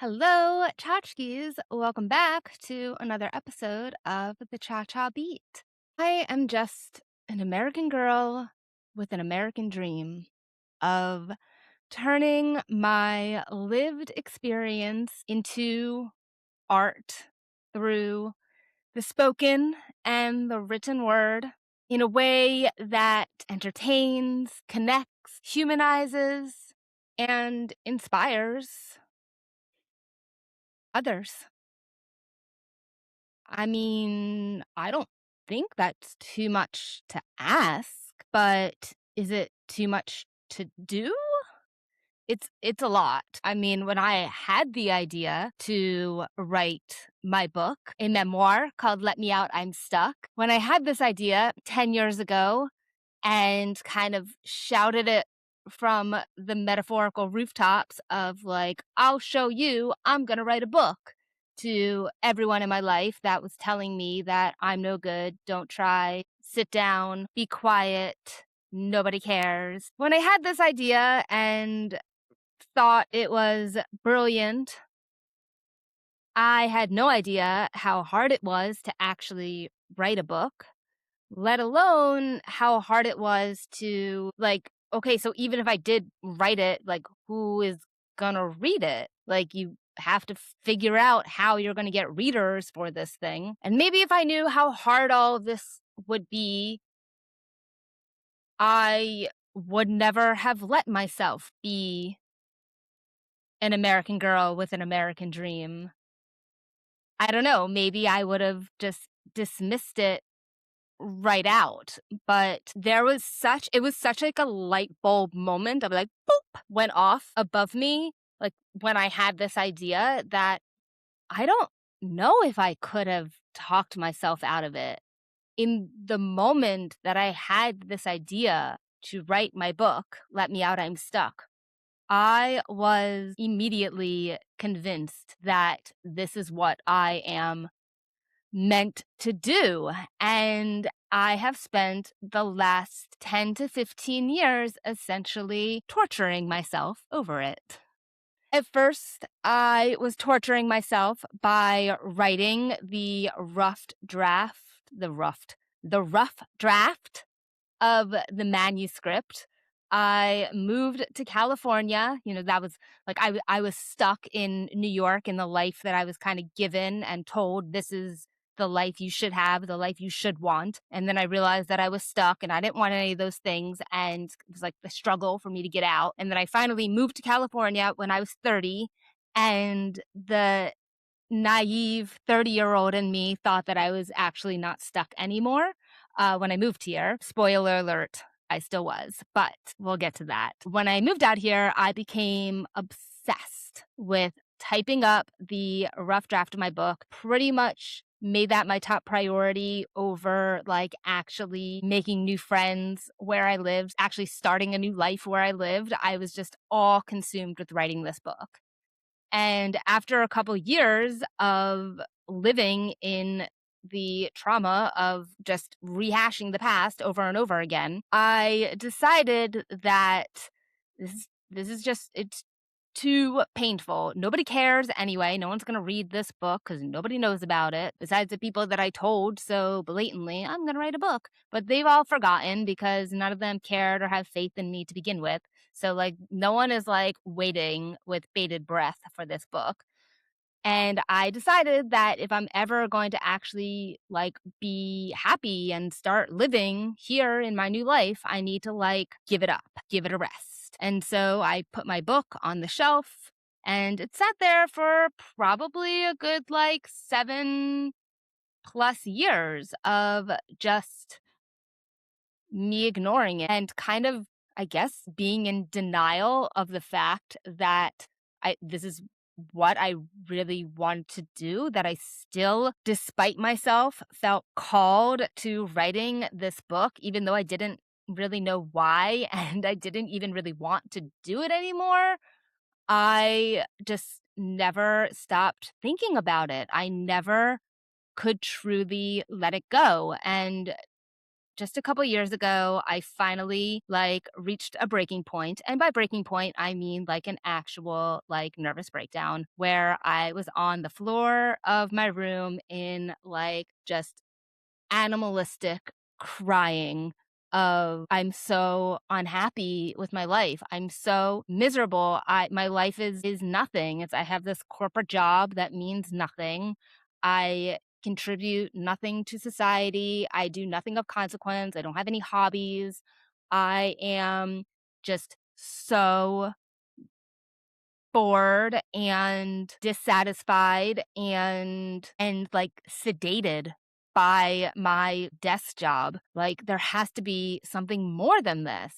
Hello, tchotchkes. Welcome back to another episode of the Cha Cha Beat. I am just an American girl with an American dream of turning my lived experience into art through the spoken and the written word in a way that entertains, connects, humanizes, and inspires others. I mean, I don't think that's too much to ask, but is it too much to do? It's a lot. I mean, when I had the idea to write my book, a memoir called Let Me Out, I'm Stuck, when I had this idea 10 years ago and kind of shouted it from the metaphorical rooftops of like, I'll show you, I'm going to write a book to everyone in my life that was telling me that I'm no good, don't try, sit down, be quiet, nobody cares. When I had this idea and thought it was brilliant, I had no idea how hard it was to actually write a book, let alone how hard it was to, like, okay, so even if I did write it, like, who is gonna read it? Like, you have to figure out how you're gonna get readers for this thing. And maybe if I knew how hard all of this would be, I would never have let myself be an American girl with an American dream. I don't know, maybe I would have just dismissed it right out, but it was such like a light bulb moment of like boop went off above me, like when I had this idea that I don't know if I could have talked myself out of it. In the moment that I had this idea to write my book, Let Me Out, I'm Stuck, I was immediately convinced that this is what I am meant to do. And I have spent the last 10 to 15 years essentially torturing myself over it. At first, I was torturing myself by writing the rough draft of the manuscript. I moved to California. You know, that was like I was stuck in New York in the life that I was kind of given and told this is the life you should have, the life you should want. And then I realized that I was stuck and I didn't want any of those things. And it was like the struggle for me to get out. And then I finally moved to California when I was 30. And the naive 30-year-old in me thought that I was actually not stuck anymore when I moved here. Spoiler alert, I still was, but we'll get to that. When I moved out here, I became obsessed with typing up the rough draft of my book, pretty much made that my top priority over like actually making new friends where I lived, actually starting a new life where I lived. I was just all consumed with writing this book. And after a couple years of living in the trauma of just rehashing the past over and over again, I decided that this is just it's too painful. Nobody cares anyway. No one's going to read this book because nobody knows about it besides the people that I told so blatantly, I'm going to write a book. But they've all forgotten because none of them cared or have faith in me to begin with. So, like, no one is like waiting with bated breath for this book. And I decided that if I'm ever going to actually like be happy and start living here in my new life, I need to like give it up, give it a rest. And so I put my book on the shelf and it sat there for probably a good like 7+ years of just me ignoring it and kind of, I guess, being in denial of the fact that this is what I really want to do, that I still, despite myself, felt called to writing this book, even though I didn't really know why and I didn't even really want to do it anymore. I just never stopped thinking about it. I never could truly let it go. And just a couple years ago, I finally reached a breaking point. And by breaking point, I mean like an actual nervous breakdown where I was on the floor of my room in just animalistic crying of I'm so unhappy with my life. I'm so miserable. My life is nothing. I have this corporate job that means nothing. I contribute nothing to society. I do nothing of consequence. I don't have any hobbies. I am just so bored and dissatisfied and sedated by my desk job. Like there has to be something more than this.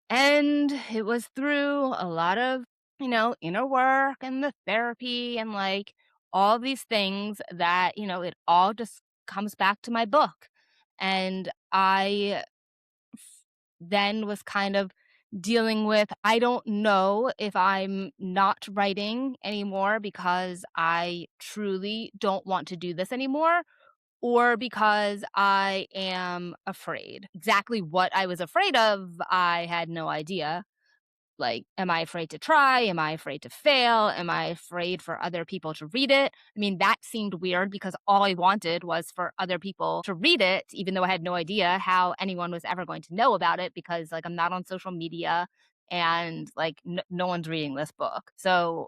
And it was through a lot of, inner work and the therapy and all these things that, it all just comes back to my book. And I then was kind of dealing with I don't know if I'm not writing anymore because I truly don't want to do this anymore or because I am afraid. Exactly what I was afraid of, I had no idea. Like, am I afraid to try? Am I afraid to fail? Am I afraid for other people to read it? I mean, that seemed weird because all I wanted was for other people to read it, even though I had no idea how anyone was ever going to know about it because, I'm not on social media and, no one's reading this book. So,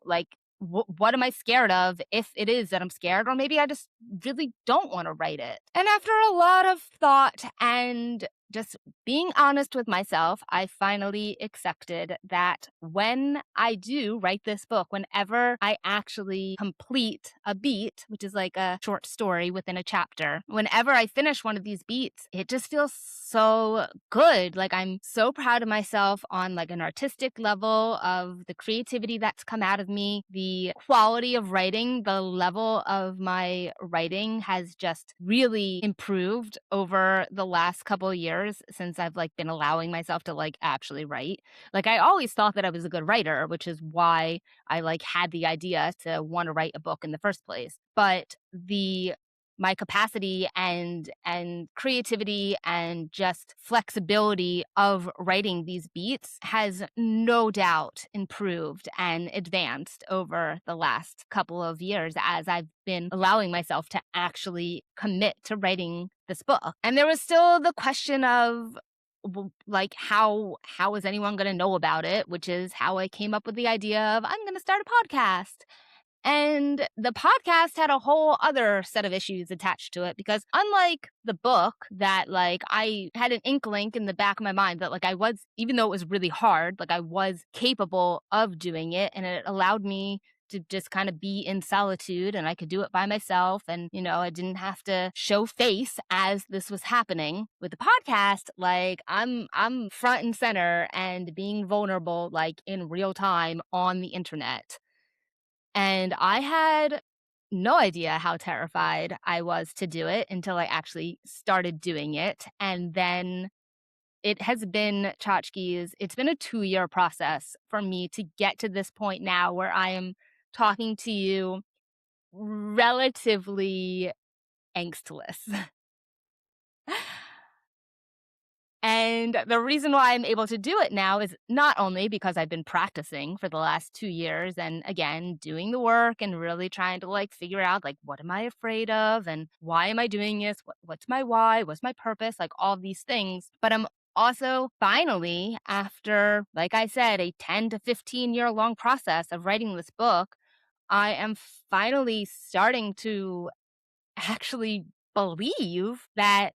what am I scared of if it is that I'm scared? Or maybe I just really don't want to write it. And after a lot of thought and just being honest with myself, I finally accepted that when I do write this book, whenever I actually complete a beat, which is like a short story within a chapter, whenever I finish one of these beats, it just feels so good. Like I'm so proud of myself on an artistic level of the creativity that's come out of me, the quality of writing, the level of my writing has just really improved over the last couple of years since I've been allowing myself to actually write. I always thought that I was a good writer, which is why I had the idea to want to write a book in the first place. But the my capacity and creativity and just flexibility of writing these beats has no doubt improved and advanced over the last couple of years as I've been allowing myself to actually commit to writing this book. And there was still the question of how is anyone going to know about it, which is how I came up with the idea of I'm going to start a podcast. And the podcast had a whole other set of issues attached to it because unlike the book that I had an inkling in the back of my mind that I was, even though it was really hard, I was capable of doing it and it allowed me to just kind of be in solitude and I could do it by myself and I didn't have to show face as this was happening. With the podcast, I'm front and center and being vulnerable in real time on the internet. And I had no idea how terrified I was to do it until I actually started doing it. And then it has been tchotchkes. It's been a 2-year process for me to get to this point now where I am talking to you relatively angstless. And the reason why I'm able to do it now is not only because I've been practicing for the last 2 years and again, doing the work and really trying to figure out what am I afraid of and why am I doing this? What's my why? What's my purpose? All these things. But I'm also finally, after, like I said, a 10 to 15 year long process of writing this book, I am finally starting to actually believe that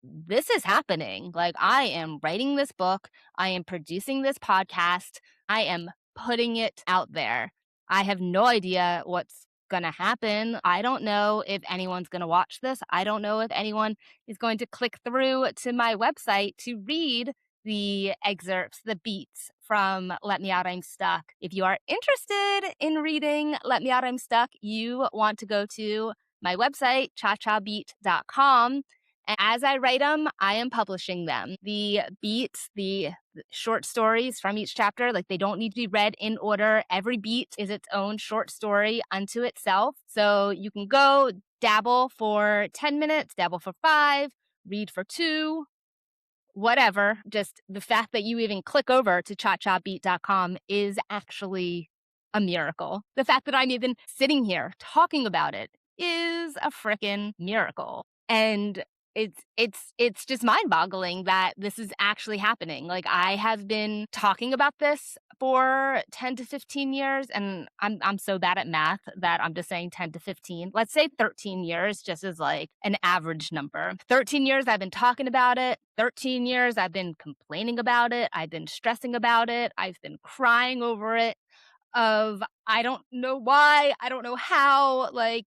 this is happening. I am writing this book. I am producing this podcast. I am putting it out there. I have no idea what's going to happen. I don't know if anyone's going to watch this. I don't know if anyone is going to click through to my website to read the excerpts, the beats from Let Me Out, I'm Stuck. If you are interested in reading Let Me Out, I'm Stuck, you want to go to my website, chachabeat.com. And as I write them, I am publishing them. The beats, the short stories from each chapter, they don't need to be read in order. Every beat is its own short story unto itself. So you can go dabble for 10 minutes, dabble for 5, read for 2, whatever. Just the fact that you even click over to chatchatbeat.com is actually a miracle. The fact that I'm even sitting here talking about it is a frickin' miracle. And it's just mind-boggling that this is actually happening. Like, I have been talking about this for 10 to 15 years, and I'm so bad at math that I'm just saying 10 to 15. Let's say 13 years just as, like, an average number. 13 years I've been talking about it. 13 years I've been complaining about it. I've been stressing about it. I've been crying over it of, I don't know why, I don't know how, like,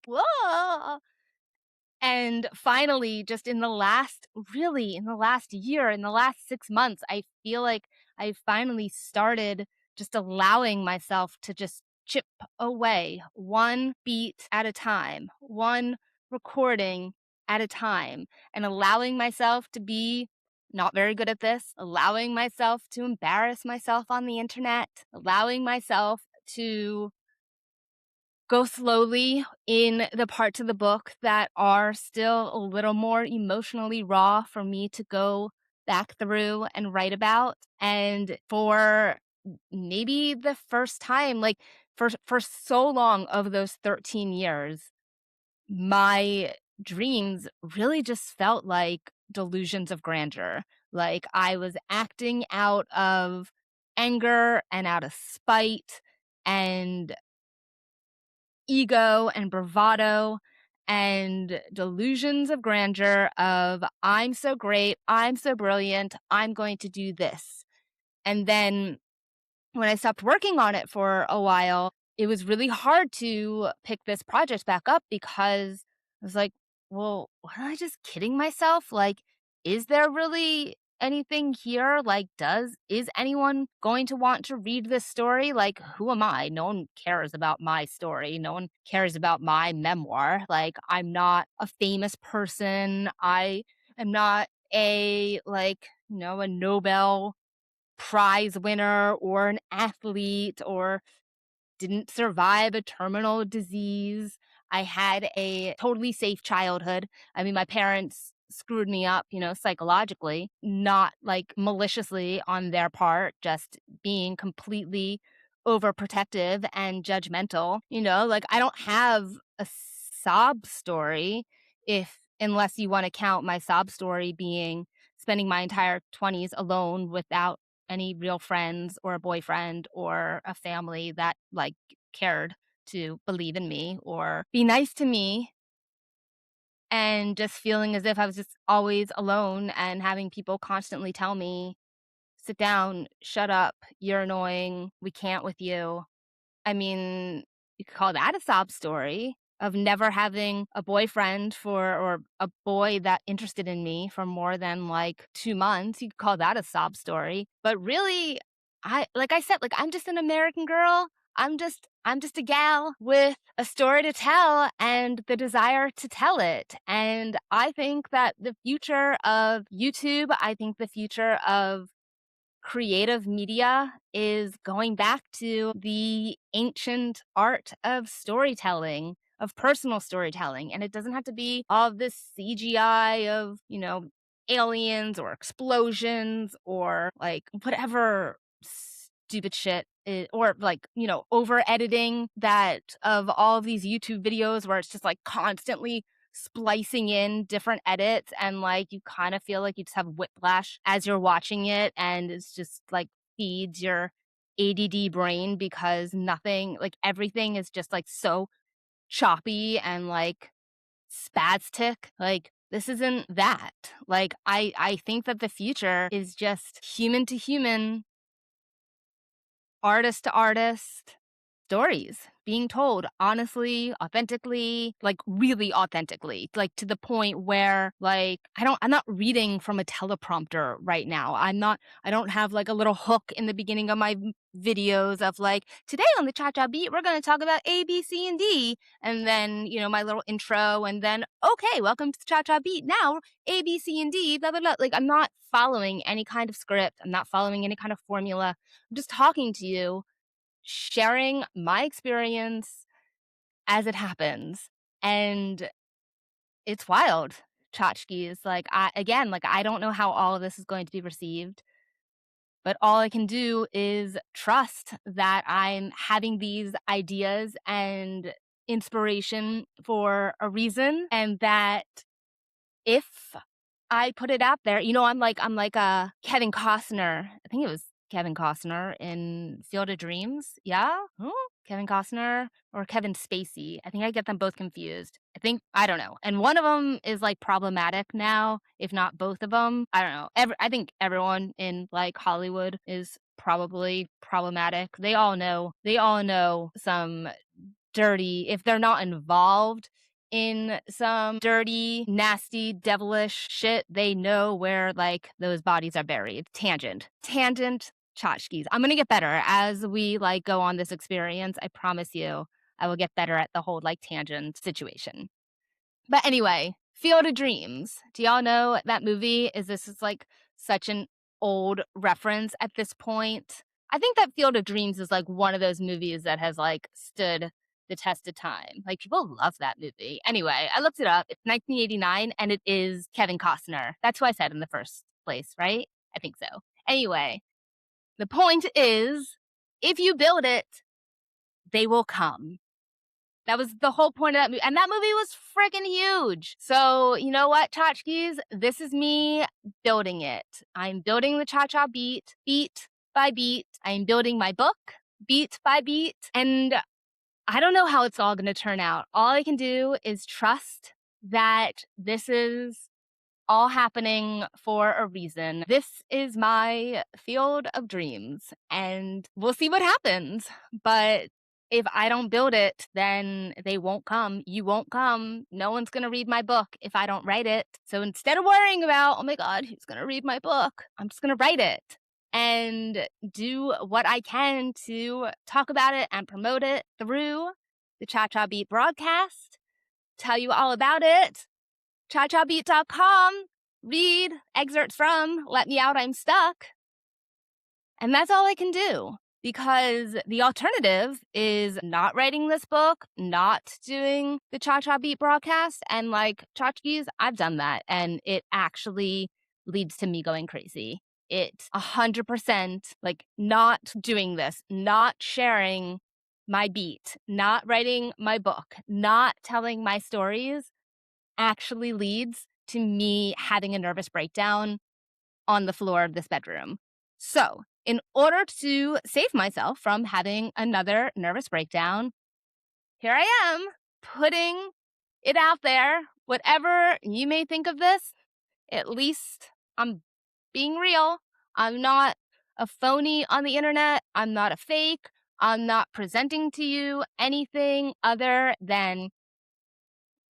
and finally, just in the last really, in the last year, in the last 6 months, I feel like I finally started just allowing myself to just chip away one beat at a time, one recording at a time, and allowing myself to be not very good at this, allowing myself to embarrass myself on the internet, allowing myself to go slowly in the parts of the book that are still a little more emotionally raw for me to go back through and write about. And for maybe the first time, like, for so long of those 13 years, my dreams really just felt like delusions of grandeur. Like, I was acting out of anger and out of spite and ego and bravado and delusions of grandeur of, I'm so great, I'm so brilliant, I'm going to do this. And then when I stopped working on it for a while, it was really hard to pick this project back up because I was like, well, was I just kidding myself? Like, is there really anything here? Like, is anyone going to want to read this story? Like, who am I? No one cares about my story. No one cares about my memoir. Like, I'm not a famous person. I am not a Nobel prize winner or an athlete or didn't survive a terminal disease. I had a totally safe childhood. I mean, my parents screwed me up, psychologically, not like maliciously on their part, just being completely overprotective and judgmental. Like, I don't have a sob story, if unless you want to count my sob story being spending my entire 20s alone without any real friends or a boyfriend or a family that, like, cared to believe in me or be nice to me, and just feeling as if I was just always alone and having people constantly tell me, "Sit down, shut up, you're annoying, we can't with you." I mean, you could call that a sob story of never having a boyfriend or a boy that interested in me for more than, like, 2 months. You could call that a sob story. But really, like I said, like, I'm just an American girl. I'm just a gal with a story to tell and the desire to tell it. And I think that the future of YouTube, I think the future of creative media is going back to the ancient art of storytelling, of personal storytelling. And it doesn't have to be all this CGI of, aliens or explosions or, like, whatever stupid shit. Or, like, over editing that of all of these YouTube videos where it's just like constantly splicing in different edits, and, like, you kind of feel like you just have whiplash as you're watching it, and it's just like feeds your ADD brain because nothing, like, everything is just, like, so choppy and, like, spastic. Like, this isn't that. Like, I think that the future is just human to human, artist to artist stories being told honestly, authentically, like, really authentically, like, to the point where, like, I'm not reading from a teleprompter right now. I don't have, like, a little hook in the beginning of my videos of, like, today on the Cha Cha Beat, we're going to talk about A, B, C, and D. And then, my little intro, and then, okay, welcome to the Cha Cha Beat. Now, A, B, C, and D, blah, blah, blah. Like, I'm not following any kind of script. I'm not following any kind of formula. I'm just talking to you, sharing my experience as it happens, and it's wild. tchotchkes. Like, I don't know how all of this is going to be received, but all I can do is trust that I'm having these ideas and inspiration for a reason, and that if I put it out there, I'm like a Kevin Costner. I think it was Kevin Costner in Field of Dreams. Yeah? Huh? Kevin Costner or Kevin Spacey. I think I get them both confused. I don't know. And one of them is like problematic now, if not both of them. I don't know. I think everyone in like Hollywood is probably problematic. They all know some dirty, if they're not involved in some dirty, nasty, devilish shit, they know where like those bodies are buried. Tangent tchotchkes. I'm gonna get better as we like go on this experience. I promise you, I will get better at the whole like tangent situation. But anyway, Field of Dreams. Do y'all know that movie? This is like such an old reference at this point. I think that Field of Dreams is like one of those movies that has like stood the test of time. Like people love that movie. Anyway, I looked it up. It's 1989 and it is Kevin Costner. That's who I said in the first place, right? I think so. Anyway, the point is, if you build it, they will come. That was the whole point of that movie. And that movie was freaking huge. So, you know what, tchotchkes? This is me building it. I'm building the cha-cha beat, beat by beat. I'm building my book, beat by beat. And I don't know how it's all going to turn out. All I can do is trust that this is all happening for a reason. This is my field of dreams, and we'll see what happens. But if I don't build it, then they won't come. You won't come. No one's going to read my book if I don't write it. So instead of worrying about, oh my God, who's going to read my book? I'm just going to write it and do what I can to talk about it and promote it through the Cha-Cha Beat broadcast, tell you all about it. ChaChaBeat.com, read excerpts from Let Me Out, I'm Stuck. And that's all I can do, because the alternative is not writing this book, not doing the Cha-Cha Beat broadcast. And like tchotchkes, I've done that, and it actually leads to me going crazy. It's 100% like not doing this, not sharing my beat, not writing my book, not telling my stories actually leads to me having a nervous breakdown on the floor of this bedroom. So, in order to save myself from having another nervous breakdown, here I am putting it out there. Whatever you may think of this, at least I'm being real. I'm not a phony on the internet. I'm not a fake. I'm not presenting to you anything other than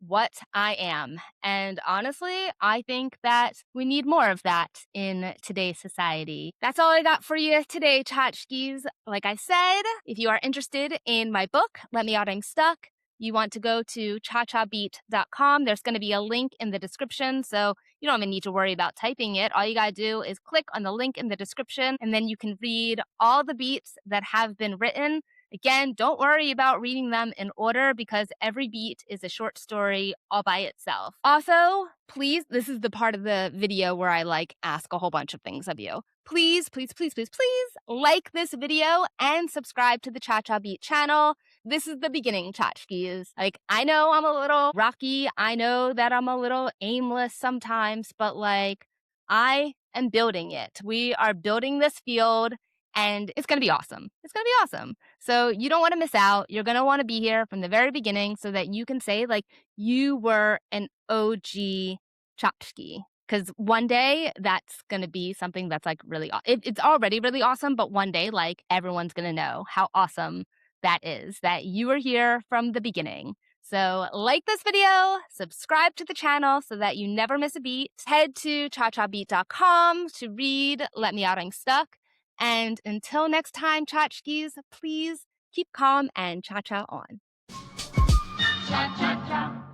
what I am. And honestly, I think that we need more of that in today's society. That's all I got for you today, tchotchkes. Like I said, if you are interested in my book, Let Me Out, I'm Stuck, you want to go to chachabeat.com. There's going to be a link in the description, so you don't even need to worry about typing it. All you got to do is click on the link in the description, and then you can read all the beats that have been written. Again, don't worry about reading them in order, because every beat is a short story all by itself. Also, please, this is the part of the video where I like ask a whole bunch of things of you. Please, please, please, please, please like this video and subscribe to the Cha-Cha Beat channel. This is the beginning, tchotchkes. Like, I know I'm a little rocky. I know that I'm a little aimless sometimes, but like, I am building it. We are building this field, and it's going to be awesome. It's going to be awesome. So you don't want to miss out. You're going to want to be here from the very beginning so that you can say, like, you were an OG tchotchke. Because one day that's going to be something that's like really, it's already really awesome, but one day, like, everyone's going to know how awesome that is, that you were here from the beginning. So like this video, subscribe to the channel so that you never miss a beat. Head to chachabeat.com to read Let Me Out, I'm Stuck. And until next time, tchotchkes, please keep calm and cha-cha on. Cha-cha-cha.